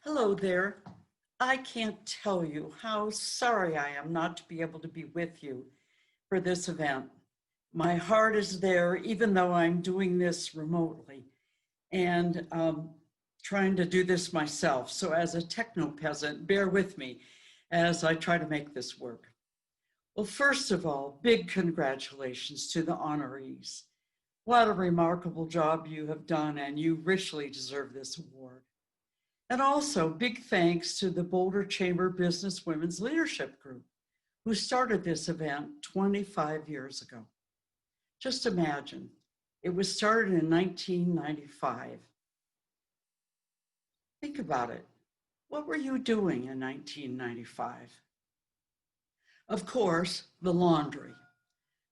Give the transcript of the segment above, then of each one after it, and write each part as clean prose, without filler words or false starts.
Hello there. I can't tell you how sorry I am not to be able to be with you for this event. My heart is there, even though I'm doing this remotely and trying to do this myself. So, as a techno peasant, bear with me as I try to make this work. Well, first of all, big congratulations to the honorees. What a remarkable job you have done, and you richly deserve this award. And also, big thanks to the Boulder Chamber Business Women's Leadership Group, who started this event 25 years ago. Just imagine, it was started in 1995. Think about it. What were you doing in 1995? Of course, the laundry.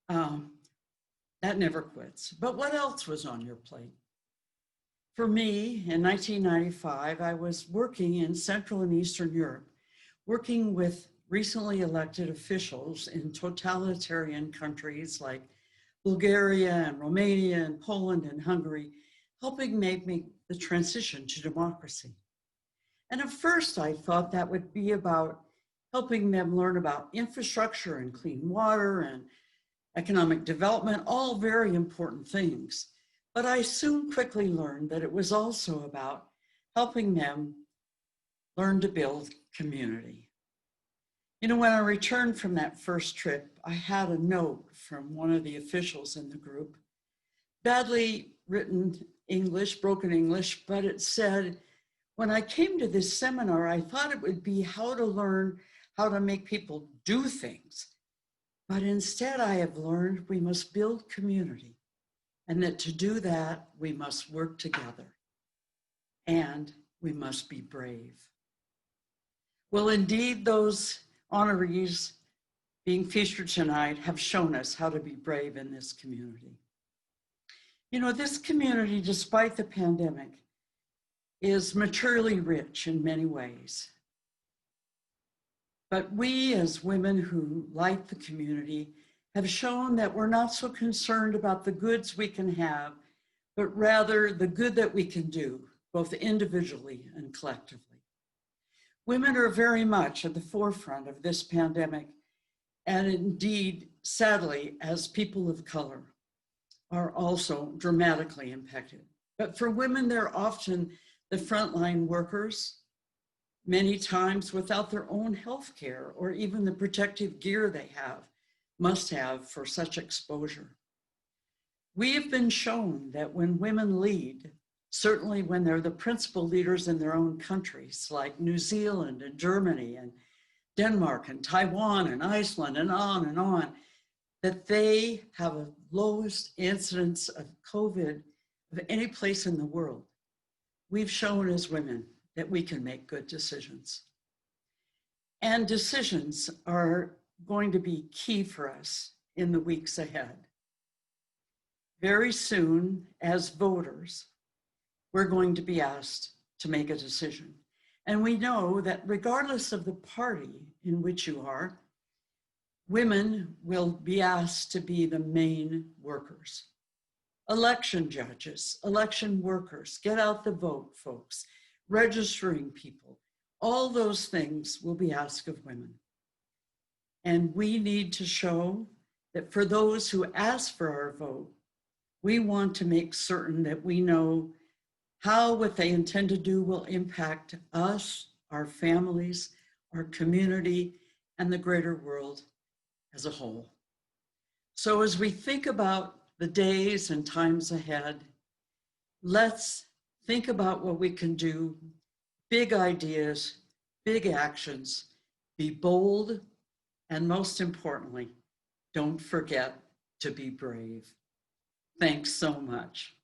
That never quits. But what else was on your plate? For me, in 1995, I was working in Central and Eastern Europe, working with recently elected officials in totalitarian countries like Bulgaria and Romania and Poland and Hungary, helping make the transition to democracy. And at first, I thought that would be about helping them learn about infrastructure and clean water and economic development, all very important things. But I soon quickly learned that it was also about helping them learn to build community. You know, when I returned from that first trip, I had a note from one of the officials in the group, badly written English, broken English, but it said, when I came to this seminar, I thought it would be how to learn how to make people do things. But instead, I have learned we must build community. And that to do that, we must work together and we must be brave. Well, indeed, those honorees being featured tonight have shown us how to be brave in this community. You know, this community, despite the pandemic, is materially rich in many ways. But we as women who like the community have shown that we're not so concerned about the goods we can have, but rather the good that we can do, both individually and collectively. Women are very much at the forefront of this pandemic, and indeed, sadly, as people of color, are also dramatically impacted. But for women, they're often the frontline workers, many times without their own health care or even the protective gear they must have for such exposure. We have been shown that when women lead, certainly when they're the principal leaders in their own countries, like New Zealand and Germany and Denmark and Taiwan and Iceland and on, that they have a lowest incidence of COVID of any place in the world. We've shown as women that we can make good decisions. And decisions are going to be key for us in the weeks ahead. Very soon, as voters, we're going to be asked to make a decision. And we know that regardless of the party in which you are, women will be asked to be the main workers. Election judges, election workers, get out the vote, folks, registering people, all those things will be asked of women. And we need to show that for those who ask for our vote, we want to make certain that we know how what they intend to do will impact us, our families, our community, and the greater world as a whole. So as we think about the days and times ahead, let's think about what we can do, big ideas, big actions, be bold, and most importantly, don't forget to be brave. Thanks so much.